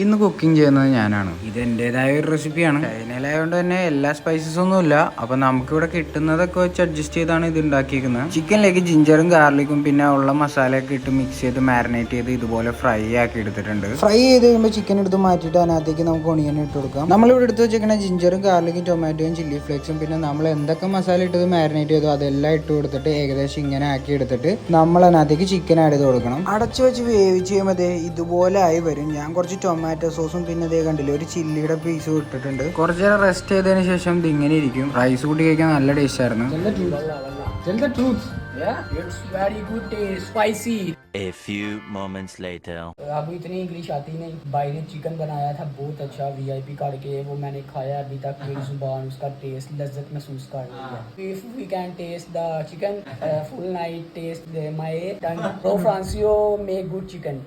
ഇന്ന് കുക്കിംഗ് ചെയ്യുന്നത് ഞാനാണ്. ഇത് എൻ്റെതായ ഒരു റെസിപ്പിയാണ്. ചൈനയിലായതുകൊണ്ട് തന്നെ എല്ലാ സ്പൈസസ് ഒന്നും ഇല്ല. അപ്പൊ നമുക്കിവിടെ കിട്ടുന്നതൊക്കെ വെച്ച് അഡ്ജസ്റ്റ് ചെയ്താണ് ഇത് ഉണ്ടാക്കിയിരിക്കുന്നത്. ചിക്കനിലേക്ക് ജിഞ്ചറും ഗാർലിക്കും പിന്നെ ഉള്ള മസാലയൊക്കെ ഇട്ട് മിക്സ് ചെയ്ത് മാരിനേറ്റ് ചെയ്ത് ഇതുപോലെ ഫ്രൈ ആക്കി എടുത്തിട്ടുണ്ട്. ഫ്രൈ ചെയ്ത് കഴിയുമ്പോൾ ചിക്കൻ എടുത്ത് മാറ്റിയിട്ട് അതിനകത്തേക്ക് നമുക്ക് ഒണിയൻ ഇട്ട് കൊടുക്കാം. നമ്മളിവിടെ എടുത്ത് വെച്ചിരിക്കുന്ന ജിഞ്ചറും ഗാർലിക്കും ടൊമാറ്റോയും ചില്ലി ഫ്ലേക്സും പിന്നെ നമ്മൾ എന്തൊക്കെ മസാല ഇട്ടത് മാരിനേറ്റ് ചെയ്തോ അതെല്ലാം ഇട്ട് കൊടുത്തിട്ട് ഏകദേശം ഇങ്ങനെ ആക്കി എടുത്തിട്ട് നമ്മൾ അതിനകത്തേക്ക് ചിക്കൻ ആഡ് ചെയ്ത് കൊടുക്കണം. അടച്ചു വെച്ച് വേവിച്ച് ചെയ്യുമ്പോൾ ഇതുപോലെ ആയി വരും. ഞാൻ കുറച്ച് ടൊമാറ്റോ സോസും പിന്നെ അതേ കണ്ടില്ല ഒരു ചില്ലിയുടെ പീസും ഇട്ടിട്ടുണ്ട്. കുറച്ച് നേരം റെസ്റ്റ് ചെയ്തതിന് ശേഷം ഇത് ഇങ്ങനെ ഇരിക്കും. റൈസ് കൂട്ടി കഴിക്കാൻ നല്ല ടേസ്റ്റ് ആയിരുന്നു. A few moments later. आपको इतनी इंग्लिश आती नहीं. भाई ने चिकन बनाया था बहुत अच्छा VIP काट के, वो मैंने खाया अभी तक मेरी जुबान उसका टेस्ट लज्जत महसूस कर रही है. If we can taste the chicken full night taste my tongue. Pro Francio make good chicken.